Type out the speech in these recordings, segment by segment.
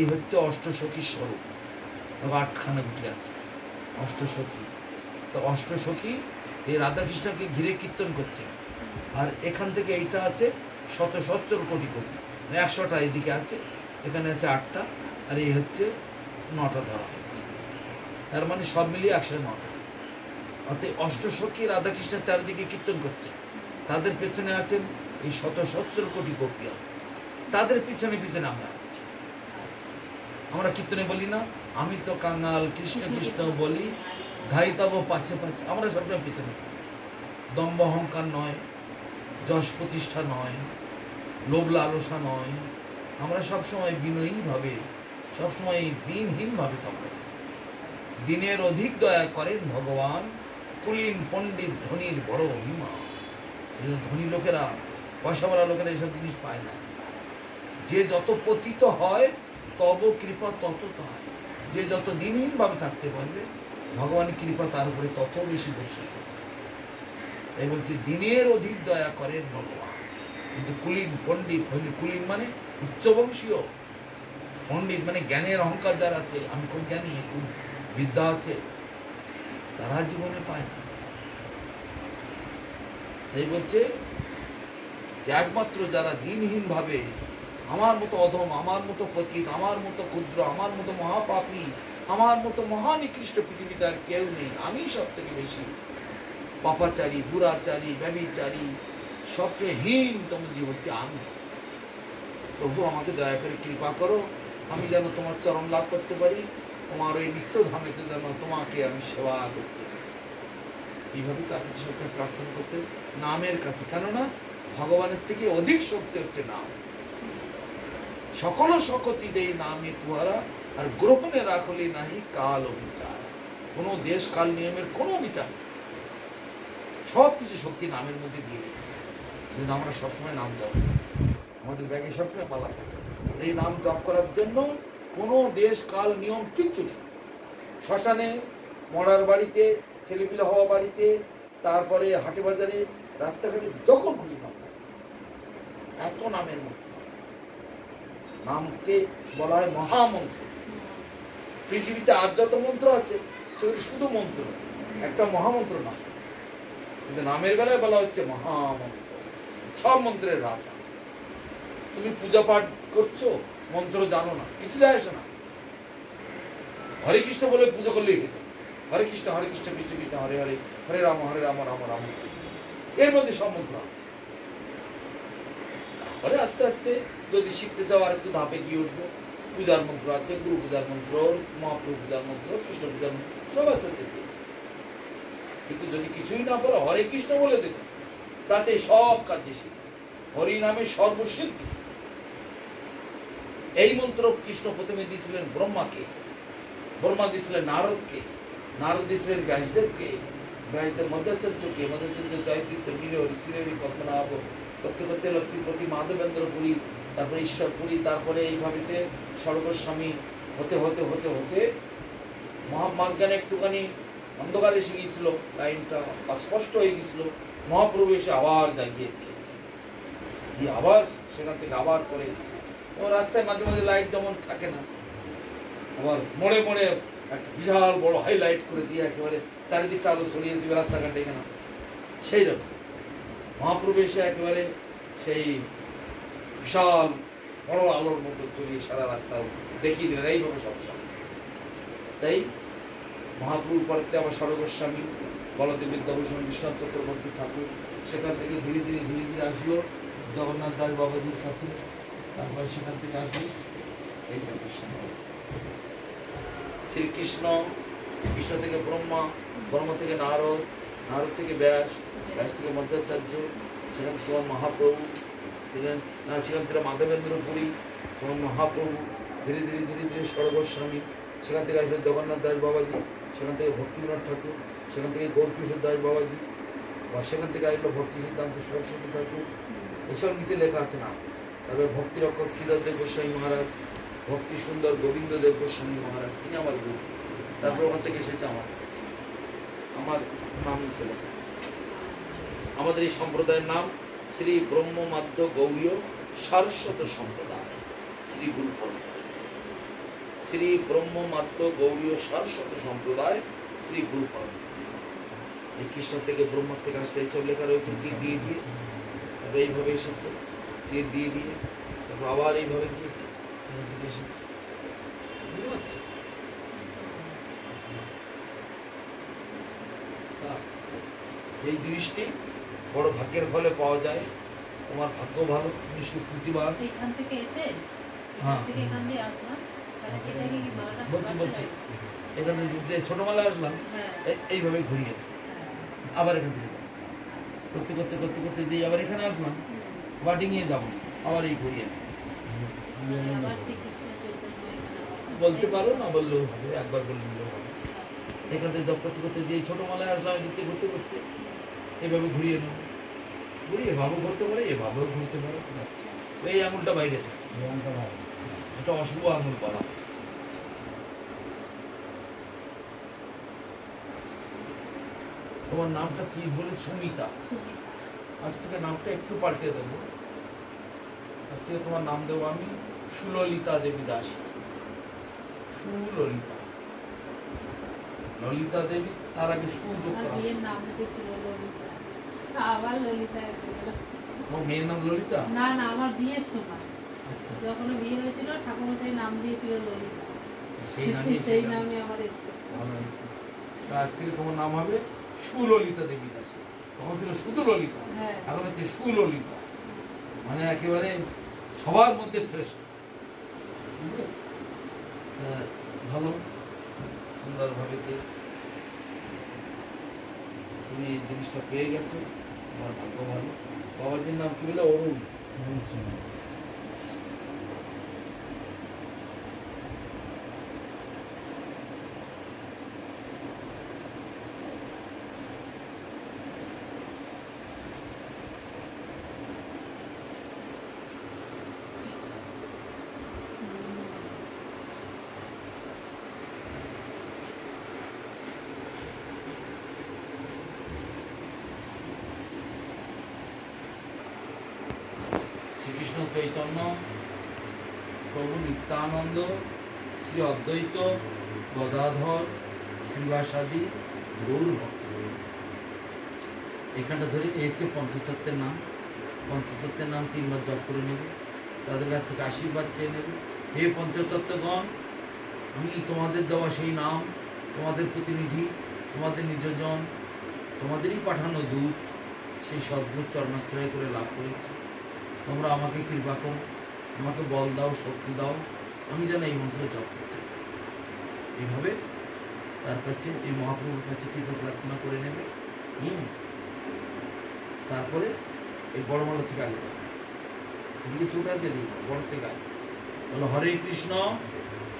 এই হচ্ছে অষ্টসখীর স্বরূপ। আটখানা গুটি আছে অষ্টসখী। তো অষ্টসখী এই রাধাকৃষ্ণকে ঘিরে কীর্তন করছে। আর এখান থেকে এইটা আছে শত সত্তর কোটি কোটি, 100টা এদিকে আছে, এখানে আছে 8টা, আর এই হচ্ছে 9টা ধরা হয়েছে। তার মানে সব মিলিয়ে 109টা। অর্থাৎ অষ্টসখী রাধাকৃষ্ণের চারিদিকে কীর্তন করছে। তাদের পেছনে আছেন এই শত সত্তর কোটি গোপিয়া, তাদের পিছনে পিছনে আমরা আছি। আমরা কীর্তনে বলি না, আমি তো কাঙাল কৃষ্ণ কৃষ্ণ বলি, ধাইতাব পাছে পাছে। আমরা সবসময় পিছনে থাকি। দম্ভ অহংকার নয়, যশ প্রতিষ্ঠা নয়, লোভ লালসা নয়, আমরা সবসময় বিনয়ীভাবে, সবসময় দিনহীনভাবে তোমরা দিনের অধিক দয়া করেন ভগবান, কুলীন পণ্ডিত ধনীর বড় অভিমান। ধনী লোকেরা, পয়সাওয়ালা লোকেরা এসব জিনিস পায় না। যে যত পতিত হয় তব কৃপা তত তাই। যে যত দিনহীনভাবে থাকতে পারবে ভগবানের কৃপা তার উপরে তত বেশি বর্ষিত। তাই বলছি দিনের অধিক দয়া করেন ভগবান। কিন্তু কুলীন পণ্ডিত ধনী, কুলীন মানে উচ্চবংশীয়, পণ্ডিত মানে জ্ঞানের অহংকার যার আছে, আমি খুব জ্ঞানী, খুব বিদ্যা আছে, তারা জীবনে পায় না। তাই বলছে যে একমাত্র যারা দিনহীন ভাবে আমার মতো অধম, আমার মতো পতিত, আমার মতো ক্ষুদ্র, আমার মতো মহাপাপী, আমার মতো মহানিকৃষ্ট পৃথিবীতে আর কেউ নেই, আমি সব থেকে বেশি পাপাচারী, দুরাচারী, ব্যভিচারী, সবচেয়ে হীনতম জীব হচ্ছে আমি। প্রভু আমাকে দয়া করে কৃপা করো, আমি যেন তোমার চরণ লাভ করতে পারি, তোমার ওই নিত্য ধামেতে যেন তোমাকে আমি সেবা করতে পারি। এইভাবে তার কাছে সবসময় প্রার্থনা করতে, নামের কাছে। কেননা ভগবানের থেকে অধিক শক্তি হচ্ছে নাম। সকল শকতি দেই নামে তুহারা, আর গ্রহণে রাখলি নাহি কাল অবিচার। কোনো দেশ কাল নিয়মের কোনো বিচার, সব কিছু শক্তি নামের মধ্যে দিয়ে রেখেছে। সেজন্য আমরা সবসময় নাম জপ করি, আমাদের ব্যাগে সবসময় মালা থাকে। এই নাম জপ করার জন্য কোনো দেশ কাল নিয়ম কিচ্ছু নেই। শ্মশানে, মরার বাড়িতে, ছেলেপিলে হওয়া বাড়িতে, তারপরে হাটে বাজারে, রাস্তাঘাটে, যখন খুশি নাম থাকে। এত নামের মধ্যে নামকে বলা হয় মহামন্ত্র। পৃথিবীতে আর যত মন্ত্র আছে সেগুলি শুধু মন্ত্র, একটা মহামন্ত্র নয়। কিন্তু নামের বেলায় বলা হচ্ছে মহামন্ত্র, সব মন্ত্রের রাজা। তুমি পূজা পাঠ করছো, মন্ত্র জানো না, কিছু যায় আসে না। হরে কৃষ্ণ বলে পূজা করলেই হয়ে যাবে। হরে কৃষ্ণ কৃষ্ণ কৃষ্ণ হরে হরে, হরে রাম রাম রাম। এর মধ্যে সব মন্ত্র আছে। তারপরে আস্তে আস্তে যদি শিখতে চাও আর একটু ধাপে গিয়ে উঠবো। পূজার মন্ত্র আছে, গুরু পূজার মন্ত্র, মহাপ্রভু পূজার মন্ত্র, কৃষ্ণ পূজার মন্ত্র, সব আছে। কিন্তু যদি কিছুই না পারো, হরে কৃষ্ণ বলে দেখো, তাতে সব কাজে সিদ্ধি। হরি নামে সর্বসিদ্ধি। এই মন্ত্র কৃষ্ণ প্রথমে দিয়েছিলেন ব্রহ্মাকে, ব্রহ্মা দিয়েছিলেন নারদকে, নারদ দিয়েছিলেন ব্যাসদেবকে, ব্যাসদেব মধ্যাচার্যকে, মধ্যাচার্য জয়তীর্থ, নীলহরি, শ্রীহরি, পদ্মনাভ, করতে করতে লক্ষ্মীপতি, মাধবেন্দ্র পুরী, তারপরে ঈশ্বরপুরী, তারপরে এইভাবেতে স্বর্গস্বামী হতে হতে হতে হতে মাঝখানে একটুখানি অন্ধকার এসে গিয়েছিল, লাইনটা অস্পষ্ট হয়ে গিয়েছিল। মহাপ্রভু এসে আবার জাগিয়ে দিলেন, দিয়ে আবার সেখান থেকে আবার করে। এবং রাস্তায় মাঝে মাঝে লাইট যেমন থাকে না, আবার মোড়ে মোড়ে একটা বিশাল বড় হাইলাইট করে দিয়ে একেবারে চারিদিকটা আলো ছড়িয়ে দিবে, রাস্তাঘাট দেখে না। সেই রকম মহাপ্রভু এসে একেবারে সেই বিশাল বড় আলোর মতো চলিয়ে সারা রাস্তা দেখিয়ে দিলেন, এইভাবে সব চলে। তাই মহাপ্রভুর পরেতে আবার স্বর্গস্বামী, বলদেব বিদ্যাভূষণ, বিশ্বনাথ চক্রবর্তী ঠাকুর, সেখান থেকে ধীরে ধীরে ধীরে ধীরে আসলো জগন্নাথ দাস বাবাজির কাছে। তারপরে সেখান থেকে আসলো এই তো কৃষ্ণ, শ্রীকৃষ্ণ, কৃষ্ণ থেকে ব্রহ্মা, ব্রহ্মা থেকে নারদ, নারদ থেকে ব্যাস, ব্যাস থেকে মধ্যাচার্য, সেখান থেকে শ্রীমন মহাপ্রভু, সেখান থেকে মাধবেন্দ্র পুরী, শ্রীমন মহাপ্রভু, ধীরে ধীরে ধীরে ধীরে স্বর্গস্বামী, সেখান থেকে আসলো জগন্নাথ দাস বাবাজি, সেখান থেকে ভক্তিবিনোদ ঠাকুর, সেখান থেকে গৌরকিশোর দাস বাবাজি, বা সেখান থেকে আসলো ভক্তি সিদ্ধান্ত সরস্বতী ঠাকুর। এসব নিচে লেখা আছে না। তারপরে ভক্তিরক্ষক শ্রীধর দেব গোস্বামী মহারাজ, ভক্তি সুন্দর গোবিন্দ দেব গোস্বামী মহারাজ, তিনি আমার গুরু। তারপর ওখান থেকে এসেছে আমার কাছে, আমার নাম নিচে লেখা। আমাদের এই সম্প্রদায়ের নাম শ্রী ব্রহ্ম মাধ্য গৌড়ীয় সারস্বত সম্প্রদায়, শ্রী গুরু পরম্পরা। শ্রী ব্রহ্মমাত্র গৌড়ীয় সারস্বত সম্প্রদায় শ্রী গুরু পরম্পরা। এই কৃষ্ণ থেকে ব্রহ্ম থেকে আসতে এইসব লেখা রয়েছে তীর দিয়ে দিয়ে, তারপরে এইভাবে এসেছে তীর দিয়ে দিয়ে, তারপর আবার এইভাবে গিয়েছে এখান থেকে এসেছে। বুঝতে পারছি? এই জিনিসটি বড় ভাগ্যের ফলে পাওয়া যায়। তোমার ভাগ্য ভালো, তুমি সুকৃতিবান। এখান থেকে এসে হ্যাঁ এখান দিয়ে আসলাম, তাহলে এটাকে কি মালাটা বলছি এখানে যে ছোটবেলায় আসলাম এইভাবে ঘুরিয়ে আবার এখান থেকে যাবো, করতে করতে করতে করতে দিয়ে আবার এখানে আসলাম, আবার ডিঙিয়ে যাবো, আবার এই ঘুরিয়ে আবার শ্রীকৃষ্ণ চৈতন্য বলতে পারো, না বললেও হবে, একবার বললে নিলেও হবে। এখান থেকে জব করতে করতে যে ছোটবেলায় আসলাম এদিকে ঘুরতে করতে এভাবে ঘুরিয়ে নেব, ঘুরিয়ে এভাবেও ঘুরতে পারে, এভাবেও ঘুরতে পারে। এই আঙুলটা বাইরে থাকে, এটা অশুভ আঙুল বলা হয়। তোমার নামটা কি বলে? সুমিতা। আজ থেকে নামটা একটু পাল্টে দেবো, আজ থেকে তোমার নাম দেবো আমি সুললিতা দেবী দাস। সুললিতা, ললিতা দেবী, তার আগে সুযোগ করা। বিয়ের নাম ছিল ললিতা, আবার ললিতা এসেছিল। তোমার মেয়ের নাম ললিতা? না না, আমার বিয়ের সময় আচ্ছা, যখন বিয়ে হয়েছিল ঠাকুরমশাই নাম দিয়েছিল ললিতা, সেই নামে আমার এসেছে। ভালো হয়েছে। আজ থেকে তোমার নাম হবে সুললিতা দেবী দাস। তখন ছিল শুধু ললিতা, এখন হচ্ছে সুললিতা, মানে একেবারে সবার মধ্যে শ্রেষ্ঠ। ভালো, সুন্দরভাবে তুমি এই জিনিসটা পেয়ে গেছো, তোমার ভাগ্য ভালো। বাবাজির নাম কি বলে? অরুণ। শ্রীকৃষ্ণ চৈতন্য প্রভু নিত্যানন্দ শ্রী অদ্বৈত গদাধর শ্রীবাসাদি গৌর ভক্ত। এখানটা ধরে এই হচ্ছে পঞ্চতত্ত্বের নাম। পঞ্চতত্ত্বের নাম 3 বার জপ করে নেবে, তাদের কাছ থেকে আশীর্বাদ চেয়ে নেবে। হে পঞ্চতত্ত্বগণ, আমি তোমাদের দেওয়া সেই নাম, তোমাদের প্রতিনিধি, তোমাদের নিজজন, তোমাদেরই পাঠানো দূত, সেই সদ্গুরুর চরণাশ্রয় করে লাভ করেছি। তোমরা আমাকে কৃপা করো, আমাকে বল দাও, শক্তি দাও, আমি যেন এই মন্ত্র জপ করতে পারি। এইভাবে তার কাছে, এই মহাপ্রভুর কাছে কৃপা প্রার্থনা করে নেবে। তারপরে এই বড় মালা থেকে আগে যাবে, এদিকে ছোট আছে, বড় থেকে আগে বলো হরে কৃষ্ণ,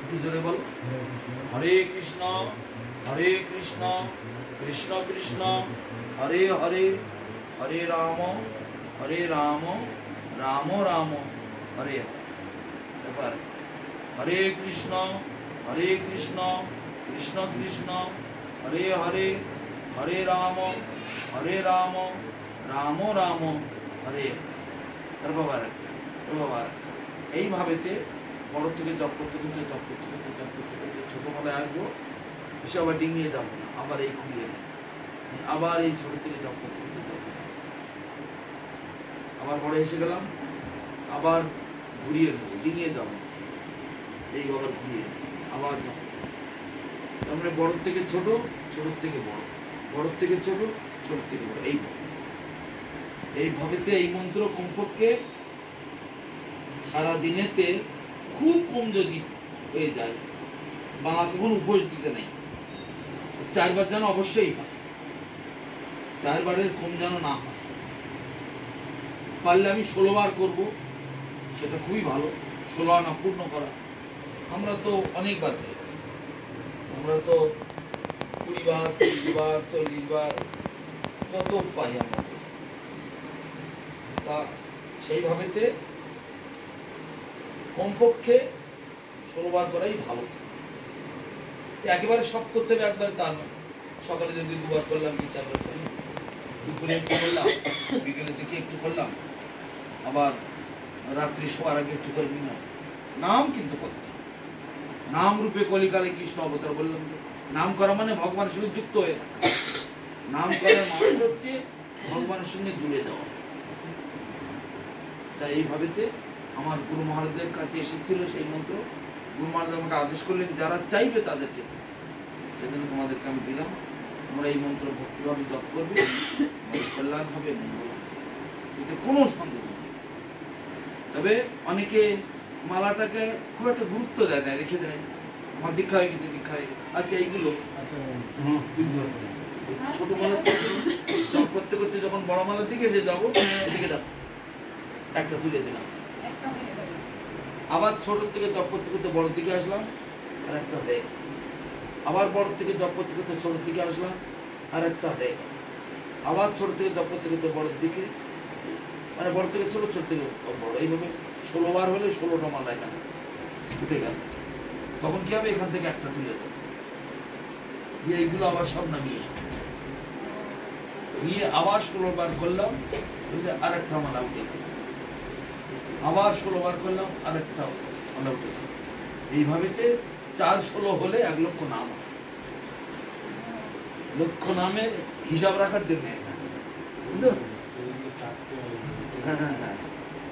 একটু জোরে বলো হরে কৃষ্ণ হরে কৃষ্ণ কৃষ্ণ কৃষ্ণ হরে হরে, হরে রাম রাম রাম হরে হরে। এবার হরে কৃষ্ণ কৃষ্ণ কৃষ্ণ হরে হরে, হরে রাম রাম রাম হরে। বাবার এইভাবেতে বড় থেকে জপ করতে করতে জপ করতে করতে জপ করতে করতে ছোটবেলায় আসবো, এসে আবার ডিঙিয়ে যাবো না, আবার এই ঘুরিয়ে আবার এই ছোট থেকে জপ করতে করতে জপ করতে আবার বড় এসে গেলাম, আবার ঘুরিয়ে নেবো, ডিঙিয়ে যাবো, এই আবার ঘুরিয়ে আবার জপ। তার মানে বড় থেকে ছোট, ছোট থেকে বড়, বড় থেকে ছোট, ছোট থেকে বড়, এইভাবেতে এই মন্ত্র কমপক্ষে সারা দিনেতে খুব কম যদি হয়ে যায়, বাংলা কখন উপোস দিতে নেই, 4 বার যেন অবশ্যই হয়, 4 বারের কম যেন না হয়। পারলে আমি 16 বার করবো, সেটা খুবই ভালো। 16 আনা পূর্ণ করা, আমরা তো অনেকবার করি, আমরা তো 20 বার 30 বার 40 বার যত পাই আমরা। তা সেইভাবেতে কমপক্ষে 16 বার করাই ভালো। একেবারে সব করতে হবে একবারে তা নয়। সকালে যদি 2 বার করলাম, কি 4 বার করলাম, দুপুরে একটু করলাম, বিকেলে থেকে একটু করলাম, আবার রাত্রি শোয়ার আগে একটু করে নিলাম। নাম কিন্তু করতে হবে, নাম রূপে কলিকালে কৃষ্ণ অবতার বললাম যে নাম করা মানে ভগবানের সঙ্গে যুক্ত হয়ে থাকা। নাম করার মানে হচ্ছে ভগবানের সঙ্গে জুড়ে যাওয়া। তাই এইভাবেতে আমার গুরু মহারাজের কাছে এসেছিল সেই মন্ত্র। গুরু মহারাজ আমাকে আদেশ করলেন যারা চাইবে তাদেরকে, সেজন্য তোমাদেরকে আমি দিলাম। তোমরা এই মন্ত্র ভক্তিভাবে জপ করবে, কল্যাণ হবে, মঙ্গল হবে, এতে কোনো সন্দেহ নেই। তবে অনেকে মালাটাকে খুব একটা গুরুত্ব দেয় না, রেখে দেয়। আমার দীক্ষা হয়ে গেছে, দীক্ষা হয়ে গেছে। আচ্ছা এইগুলো বুঝতে পারছি, ছোট মালা জপ করতে করতে যখন বড় মালার দিকে এসে যাবো, এদিকে যাবো, একটা তুলে দিলাম। আবার ছোট থেকে জপ করতে করতে বড় দিকে আসলাম, আর একটা দেখ। আবার বড় থেকে জপ করতে করতে ছোট দিকে আসলাম, আর একটা দেখ। আবার ছোট থেকে জপ করতে করতে বড় দিকে, মানে বড় থেকে ছোট, ছোট থেকে বড়, এইভাবে 16 বার হলে 16টা মালা এখানে উঠে গেল। তখন কি হবে, এখান থেকে একটা তুলে দেবো, দিয়ে এইগুলো আবার সব নামিয়ে নিয়ে আবার 16 বার করলাম, বুঝলে, আর একটা মালা উঠে গেল। আবার 16 বার করলাম, আর একটা মালা উঠে গেল। এইভাবেতে 4-16 হলে 1 লক্ষ নাম হয়। লক্ষ নামের হিসাব রাখার জন্য এটা, বুঝতে পারছি? হ্যাঁ,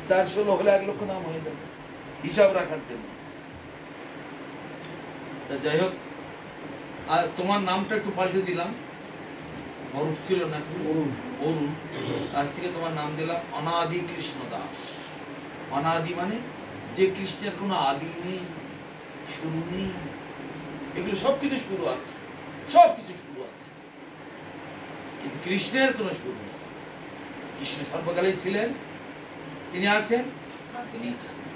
4-16 হলে 1 লক্ষ নাম হয়ে যাবে, হিসাব রাখার জন্য। যাই হোক, আর তোমার নামটা একটু পাল্টে দিলাম। অরূপ ছিল না, অরুণ। আজ থেকে তোমার নাম দিলাম অনাদি কৃষ্ণ দাস। অনাদি মানে যে কৃষ্ণের কোনো আদি নেই, শুরু নেই। এগুলো সবকিছু শুরু আছে, সবকিছু শুরু আছে, কিন্তু কৃষ্ণের কোনো শুরু নেই। কৃষ্ণ সর্বকালেই ছিলেন, তিনি আছেন, তিনি থাকবেন।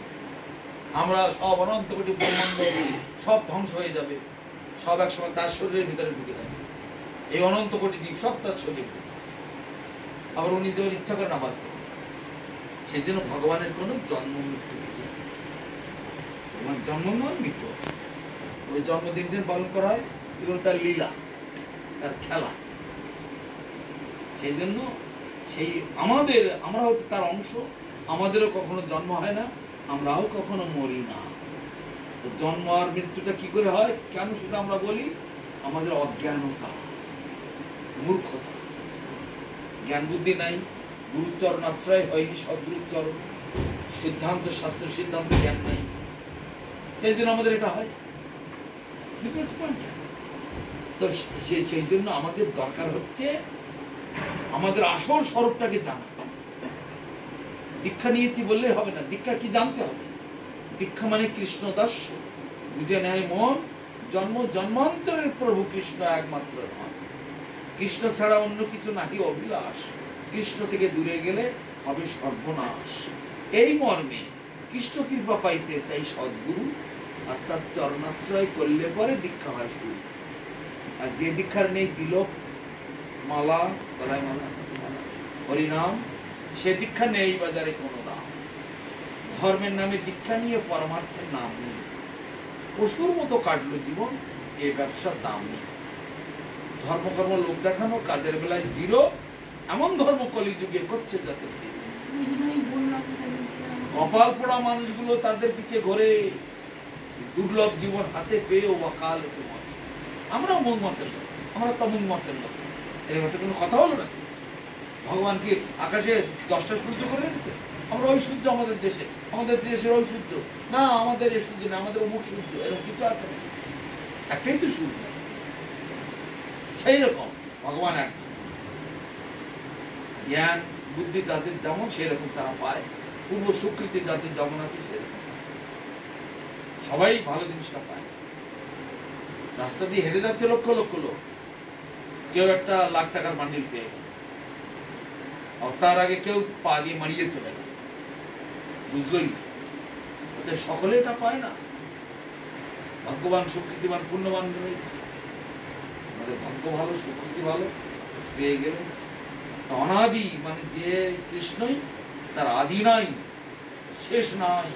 আমরা সব অনন্ত কোটি ব্রহ্মাণ্ড সব ধ্বংস হয়ে যাবে, সব একসময় তার শরীরের ভিতরে ঢুকে যাবে। এই অনন্ত কোটি জীব সব তার শরীর, আবার উনি দেওয়ার ইচ্ছা করেন আবার। সেই জন্য ভগবানের কোনো জন্ম মৃত্যু কিছু নেই। জন্ম নয়, মৃত্যু। ওই জন্মদিন পালন করা হয়, এগুলো তার লীলা, তার খেলা। সেই জন্য আমরা হচ্ছে তার অংশ। আমাদেরও কখনো জন্ম হয় না, আমরাও কখনো মরি না। জন্ম আর মৃত্যুটা কি করে হয়, কেন সেটা আমরা বলি, আমাদের অজ্ঞানতা, মূর্খতা, জ্ঞান বুদ্ধি নাই, গুরুচরণ আশ্রয় হয়নি, সদ্গুরুচরণ, সিদ্ধান্ত, শাস্ত্র সিদ্ধান্ত জ্ঞান নাই। এই জন্য আমাদের এটা হয়। তো সেই জন্য আমাদের দরকার হচ্ছে আমাদের আসল স্বরূপটাকে জানা। দীক্ষা নিয়েছি বললে হবে না, দীক্ষা কি জানতে হবে। দীক্ষা মানে কৃষ্ণ দর্শ, বুঝে নেয় মন, জন্ম জন্মান্তরের প্রভু কৃষ্ণ একমাত্র ধাম। কৃষ্ণ ছাড়া অন্য কিছু নাহি অভিলাষ, কৃষ্ণ থেকে দূরে গেলে হবে সর্বনাশ। এই মর্মে কৃষ্ণ কৃপা পাইতে চাই সদ্গুরু, আর তার চরণাশ্রয় করলে পরে দীক্ষা হয় শুরু। আর যে দীক্ষার নেই তিলক, মালা, গলায় মালা, হরিনাম, সে দীক্ষা নেই বাজারে কোনো দাম। ধর্মের নামে দীক্ষা নিয়ে পরমার্থের নাম নেই, পশুর মতো কাটলো জীবন, এ ব্যবসার দাম নেই। ধর্মকর্ম লোক দেখানো, কাজের বেলায় জিরো, এমন ধর্ম কলিযুগে করছে যত। কপাল পোড়া মানুষগুলো তাদের পিছে ঘোরে, দুর্লভ জীবন হাতে পেয়েও অকাল হতে মত। আমরাও মন মতের লোক, আমরা তমুন মতের লোক। এরকম একটা কোনো কথা হলো নাকি? ভগবান কি আকাশে 10টা সূর্য করে রেখেছে? আমরা ওই সূর্য আমাদের দেশে, আমাদের দেশের ওই সূর্য না, আমাদের এই সূর্য না, আমাদের অমুক সূর্য, এরকম কিছু আছে নাকি? একটাই তো সূর্য। সেই রকম ভগবান একজন। জ্ঞান বুদ্ধি যাদের যেমন সেরকম তারা পায়, পূর্ব স্বীকৃতি যাদের যেমন আছে সেরকম সবাই ভালো জিনিসটা পায়। রাস্তা দিয়ে হেঁটে যাচ্ছে লক্ষ লক্ষ লোক, কেউ একটা লাখ টাকার বান্ডিল পেয়ে গেল, তার আগে কেউ পা দিয়ে মারিয়ে চলে গেল, বুঝলোই না। সকলে এটা পায় না। ভাগ্যবান, স্বীকৃতিবান, পুণ্যবান আমাদের ভাগ্য ভালো, স্বীকৃতি ভালো, পেয়ে গেলে। অনাদি মানে যে কৃষ্ণই, তার আদি নাই, শেষ নাই,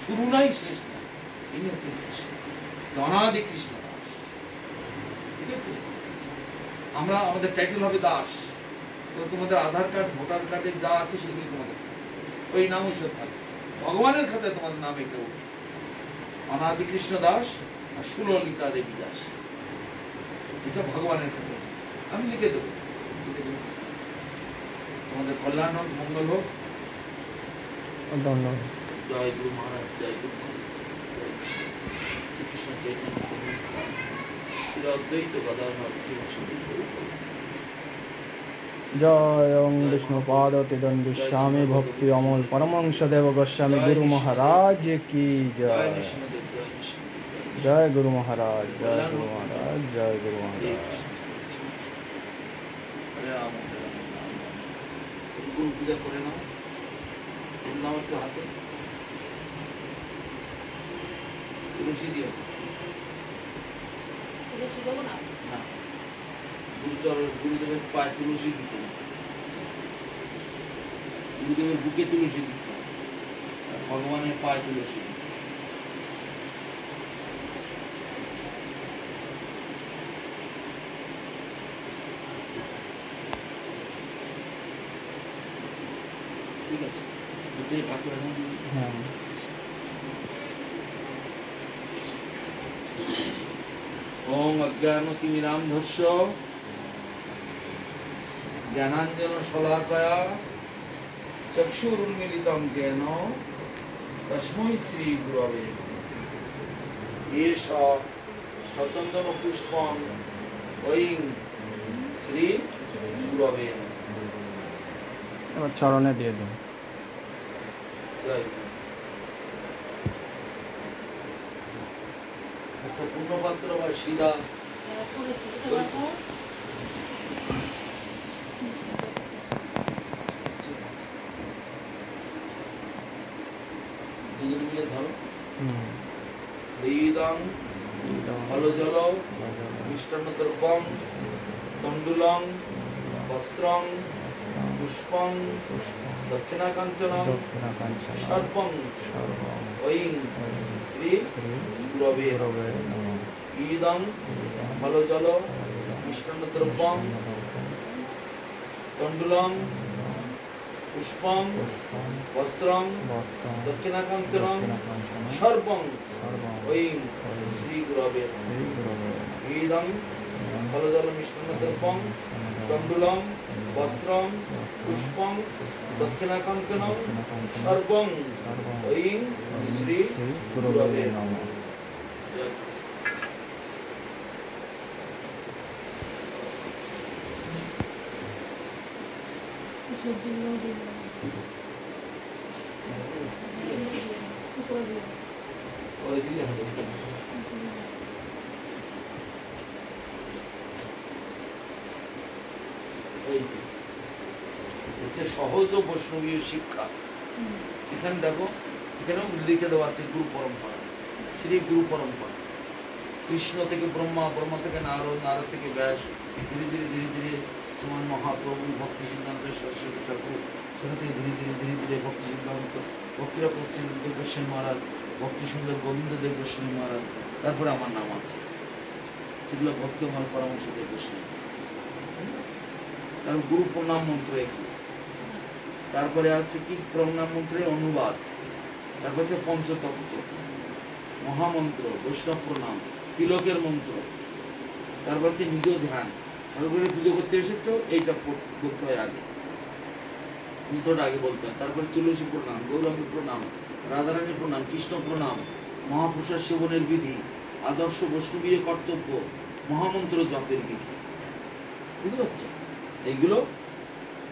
শুরু নাই, শেষ নাই, তিনি হচ্ছেন কৃষ্ণ, অনাদি কৃষ্ণ দাস। ঠিক আছে, আমরা আমাদের টাইটেল হবে দাস। তো তোমাদের আধার কার্ড, ভোটার কার্ডে যা আছে সেগুলি তোমাদের ওই নাম ওই সব থাকবে। ভগবানের খাতায় তোমাদের নামে কেউ অনাদি কৃষ্ণ দাস আর সুললিতা দেবী দাস। এটা ভগবানের খাতে আমি লিখে দেবো, তোমাদের কল্যাণ হোক, মঙ্গল হোক। ধন্যবাদ। জয় গুরু মহারাজ, জয় গুরু মহারাজ, জয় শ্রীকৃষ্ণ চৈতন্য শ্রী অদ্বৈত গদাধর শ্রীবাসুদেব গুরু। জয় ওং বিষ্ণুপাদ তিদণ্ডী স্বামী ভক্তি অমল পরমহংসদেব গোস্বামী গুরু মহারাজ কি জয় জয়। নৃসিংহদেব, জয় নৃসিংহদেব, জয় গুরু মহারাজ, জয় গুরু মহারাজ, জয় গুরু মহারাজ। হরে রাম, হরে রাম, রাম রাম। গুরু পূজা করে নাও, নাও একটু হাতে তুলসী দিও না, গুরুদেবের পায়ে তুলসী দিতে না, গুরুদেবের বুকে তুলসী দিতে হবে, আর ভগবানের পায়ে তুলসী দিতে হবে। ঠিক আছে, দুটোই ভাগ করে নাও। হ্যাঁ। ওং অজ্ঞানতিমিরান্ধস্য জ্ঞানাঞ্জন শলাকয়া চক্ষুরুন্মিলিতং येन তস্मै শ্রী গুরবে এষ সচন্দন পুষ্পং ঐং শ্রী গুরবে। এবার চরণে দিয়ে দিন। জয় গুরু। একটা পূর্ণপাত্র বা শিলা দুজন মিলে ধরো। ঈদং ফলজল মিষ্টান্নদ্রব্যং তণ্ডুলং বস্ত্রং পুষ্পং দক্ষিণাকাঞ্চনং সর্বং ঐং শ্রী গুরবে। ঈদং ফলজল মিষ্টান্নদ্রব্যং তণ্ডুলং পুষ্পং বস্ত্রং দক্ষিণাকাঞ্চনং সর্বং ঐং শ্রী গুরবে। ঈদং ফলজল মিষ্টান্নদ্রব্যং তণ্ডুলং বস্ত্রং পুষ্পং দক্ষিণাকাঞ্চনং সর্বং ঐং শ্রী গুরবে। সহজ ও বৈষ্ণবীয় শিক্ষা। এখানে দেখো, এখানেও লিখে দেওয়া আছে গুরু পরম্পরা, শ্রী গুরু পরম্পরা। কৃষ্ণ থেকে ব্রহ্মা, ব্রহ্মা থেকে নারদ, নারদ থেকে ব্যাস, ধীরে ধীরে ধীরে ধীরে শ্রীমান মহাপ্রভু ভক্তি সিদ্ধান্ত সরস্বতী ঠাকুর, সেখান থেকে ধীরে ধীরে ধীরে ধীরে ভক্তি সিদ্ধান্ত ভক্তিরাজ দেব গোস্বামী মহারাজ, ভক্তি সুন্দর গোবিন্দ দেব গোস্বামী মহারাজ, তারপরে আমার নাম আছে সেগুলো ভক্তিমাল পরামর্শ দেব গোস্বামী। তারপর গুরু প্রণাম মন্ত্র একটু, তারপরে আছে কি প্রণাম মন্ত্রের অনুবাদ, তারপর হচ্ছে পঞ্চতত্ত্ব, মহামন্ত্র, বৈষ্ণব প্রণাম, তিলকের মন্ত্র, তারপর হচ্ছে নিজ ধ্যান। ঠাকুরের পুজো করতে এসেছো, এইটা করতে হয় আগে, মন্ত্রটা আগে বলতে হয়। তারপরে তুলসী প্রণাম, গৌরাঙ্গী প্রণাম, রাধারানী প্রণাম, কৃষ্ণ প্রণাম, মহাপ্রসাদ সেবনের বিধি, আদর্শ বৈষ্ণবীয় কর্তব্য, মহামন্ত্র জপের বিধি। বুঝতে পারছো? এইগুলো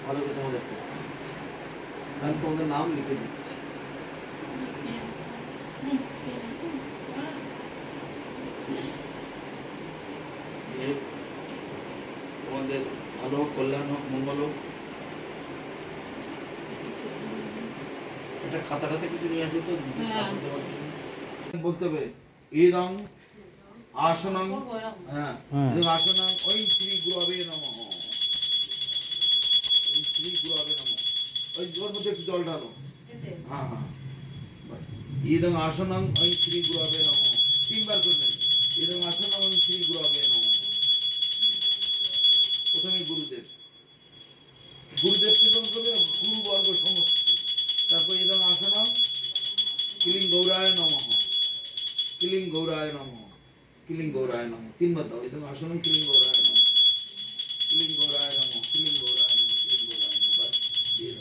ভালো করে তোমাদের করতে হবে। আমি তোমাদের নাম লিখে দিচ্ছি। তোমাদের ভালো হোক, কল্যাণ হোক, মঙ্গল হোক। এটা খাতাটাতে কিছু নিয়ে আসো তো, বলতে হবে ইদং আসনং, হ্যাঁ ইদং আসনং ওই শ্রী গুরবে নমঃ, ওই শ্রী গুরবে নমঃ। ওই জোর মধ্যে একটু জল ঢালো। হ্যাঁ হ্যাঁ, ইদং আসনং ওই শ্রী গুরবে নমঃ, তিনবার করবেন। ইদং আসনং ওই শ্রী গুরবে নমঃ। প্রথমে গুরুদেব, গুরুদেব প্রথম করবে, গুরুবর্গ সমস্ত। তারপর ইদং আসনং কিলিং গৌরায় নমঃ, नमः क्लीं गौराय नमः। 3 बार दाओ इदम आसनम क्लीं गौराय नमः क्लीं गौराय नमः क्लीं गौराय नमः क्लीं गौराय नमः। बस ये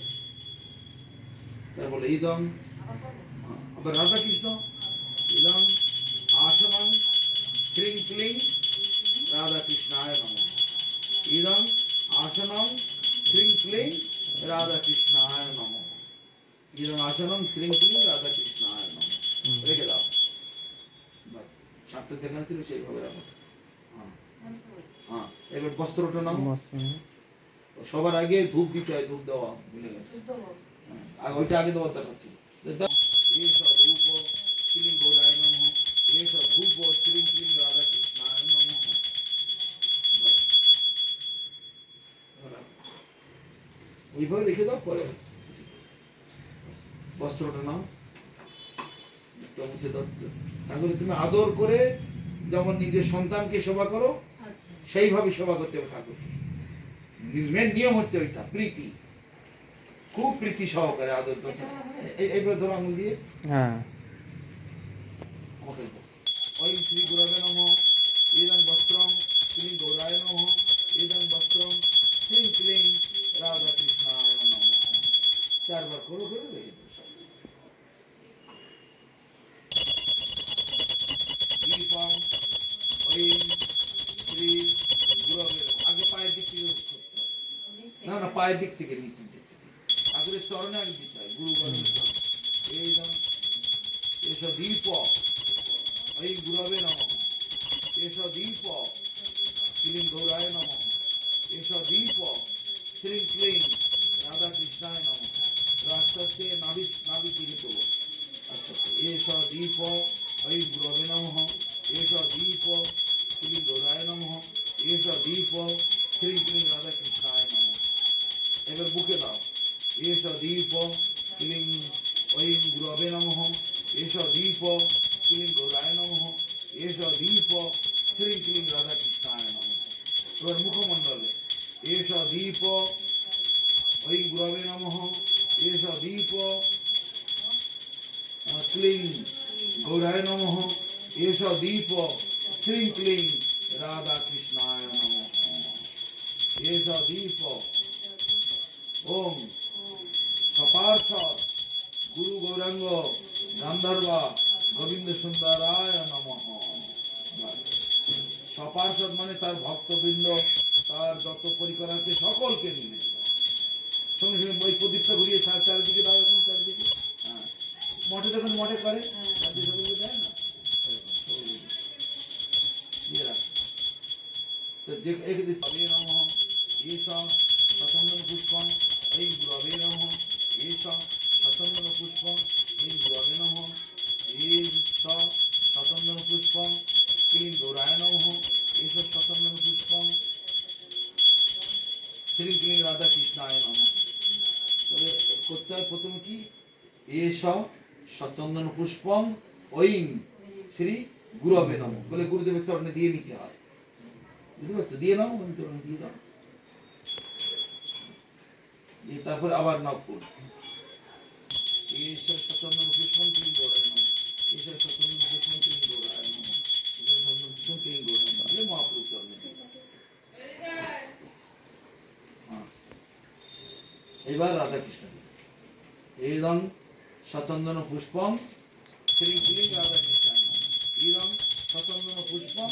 তারপরে ইদম আবার রাধা কৃষ্ণ ইদম आसनम क्लीं क्लीं राधा कृष्णाय नमः इदम आसनम क्लीं क्लीं राधा कृष्णाय नमः इदम आसनम क्लीं क्लीं राधा कृष्णाय नमः। রেখে দাও বাস সাতটা যেখানে ছিল সেইভাবে রাখো। হ্যাঁ এবার বস্ত্রটা নাও। সবার আগে ধূপ দিতে হয়, ধূপ দেওয়া ভুলে গেছে। আর ওইটা আগে দেওয়ার দরকার ছিল। এইসব ধূপ ক্লীং গৌরায় নমঃ এইসব ধূপ ক্লীং ক্লীং রাধা কৃষ্ণায় নমঃ। এইভাবে রেখে দাও। পরে বস্ত্রটা নাও তাহলে তুমি আদর করে যেমন নিজের সন্তানকে সেবা করো সেইভাবে সেবা করতে হবে ঠাকুর। মেন নিয়ম হচ্ছে ওইটা, প্রীতি, খুব প্রীতি সহকারে আদর করতে। এইভাবে ধরো আঙুল দিয়ে ওই শ্রী গুরবে নমঃ ইদং বস্ত্রং ক্লীং গৌরায় নমঃ ইদং বস্ত্রং ক্লীং ক্লীং রাধা কৃষ্ণায় নমঃ। 4 বার করো করে রেখে দাও। দীপং ওই শ্রী গুরবে আগে পায়ের দিক থেকে করতে হয়। না না পায়ের দিক থেকে নিচের দিক থেকে ঠাকুরের চরণে আগে দিতে হয়। গুরু গর্বের চরণ এইদম এস দীপ ওই গুরবে নমঃ এস দীপ ক্লীং গৌরায় নমঃ এস দীপ শ্রীং ক্লীং রাধা কৃষ্ণায় নমঃ। রাস্তা হচ্ছে নাভি থেকে দেবো। আচ্ছা এস দীপ ওই গুরবে নমঃ এস দীপ ক্লীং গৌরায় নমঃ এস দীপ শ্রীং ক্লীং রাধা কৃষ্ণায় নমঃ। এবার বুকে দাও এস দীপ ক্লীং ওই গুরবে নমঃ এস দীপ ক্লীং গৌরায় নমঃ এস দীপ শ্রীং ক্লীং রাধা কৃষ্ণায় নমঃ। এবার মুখমণ্ডলে এস দীপ ওই গুরবে নমঃ এস দীপ ক্লীং গৌরায় নমঃ এস দীপ শ্রীং ক্লীং রাধা কৃষ্ণায় নমঃ। এস দীপ ওম সপার্ষদ গুরু গৌরাঙ্গ গান্ধর্বা গোবিন্দ সুন্দরায় নমঃ। সপার্ষদ মানে তার ভক্তবৃন্দ, তার যত পরিকর আছে সকলকে নিয়ে সঙ্গে সঙ্গে ওই প্রদীপটা ঘুরিয়ে চারিদিকে দাও। এখন চারিদিকে হ্যাঁ মঠে যখন মঠে করে সকলকে দেয় না দিয়ে রাখ। তো যে একে নমঃ এইসব সচন্দন পুষ্পং এই গুরবে নমঃ এইসব সচন্দন পুষ্পং এই গুরবে নমঃ এইসব সচন্দন পুষ্পং ক্লীং গৌরায় নমঃ এইসব সচন্দন পুষ্পং শ্রী ক্লীং রাধা কৃষ্ণায় নমঃ। তবে করতে হয় প্রথমে কি এইসব সচন্দন পুষ্পং ঐং শ্রী গুরবে নমঃ বলে গুরুদেবের চরণে দিয়ে নিতে হয়। বুঝতে পারছো? দিয়ে নাও চরণে দিয়ে দাও। তারপরে আবার নবপুর ঈশ্বর সচন্দন পুষ্পং ক্লীং গৌরায় নমঃ ঈশ্বর সচন্দন পুষ্পং ক্লীং গৌরায় নমঃ ঈশ্বর সচন্দন পুষ্পং ক্লীং গৌরায় নমঃ। মহাপ্রভু চরণে এবার রাধা কৃষ্ণ এইদং সচন্দন পুষ্পং শ্রী ক্লীং রাধা কৃষ্ণায় নমঃ ইদং সচন্দন পুষ্পং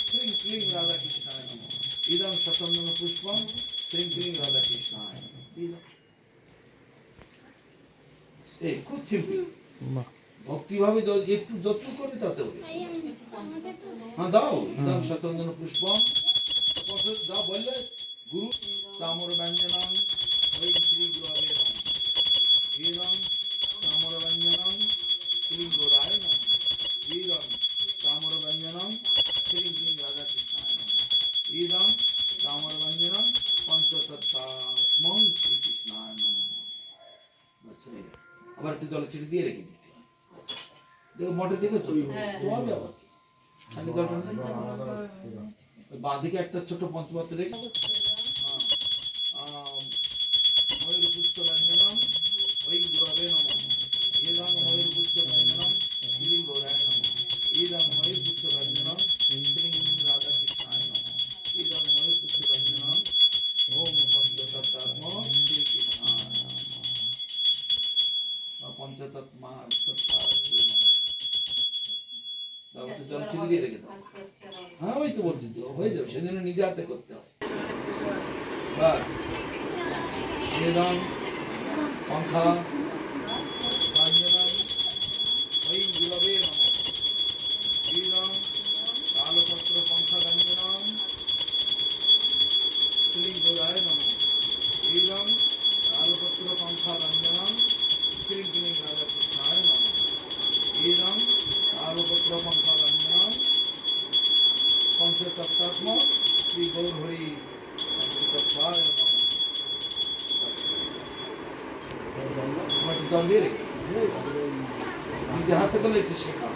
শ্রী ক্লীং রাধা কৃষ্ণায় নমঃ ইদং সচন্দন পুষ্পং শ্রী ক্লীং রাধা কৃষ্ণায় নমঃ। এই খুব সিম্পল। ভক্তি ভাবে একটু যত্ন করে তাতে হবে। হ্যাঁ দাও ইদং সচন্দন পুষ্পং দাও বললে গুরু তামর ব্যঞ্জনং ওই শ্রী গুরবে নমঃ ইদং তামর ব্যঞ্জনং শ্রী গৌরায় নমঃ ইদং তামর ব্যঞ্জনং শ্রী ক্লীং রাধা কৃষ্ণায় নমঃ ইদং তামর ব্যঞ্জনং পঞ্চতত্ত্বাত্মং শ্রী কৃষ্ণায় নমঃ। আবার একটু জলে ছিটে দিয়ে রেখে দিতে দেখো মঠে দেখেছো তো হবে আবার সঙ্গে জলটা বাঁ দিকে একটা ছোট পঞ্চপাত্র রেখে ময়ূর পুষ্প ব্যঞ্জনম ওই গুরবে নমঃ ইদং ময়ূর পুষ্প ব্যঞ্জনম ক্লীং গৌরায় নমঃ ইদং ময়ূর পুষ্প তারপর জল ছিঁড়ে দিয়ে রেখে দাও। হ্যাঁ ওই তো বলছি তো হয়ে যাবে, সেজন্য নিজে হাতে করতে হয়। বাস নিবেদন पंखा कांजनम वै गुलाबे नमः ईदं कालपत्र पंखा कांजनम श्री गोदाय नमः ईदं कालपत्र पंखा कांजनम श्री गोदाय नमः ईदं कालपत्र पंखा कांजनम पंचतत्त्वात्म श्री गौरहरि पंचतत्त्वाय नमः। जल দিয়ে রেখেছি, নিজে হাতে করলে একটু শেখা।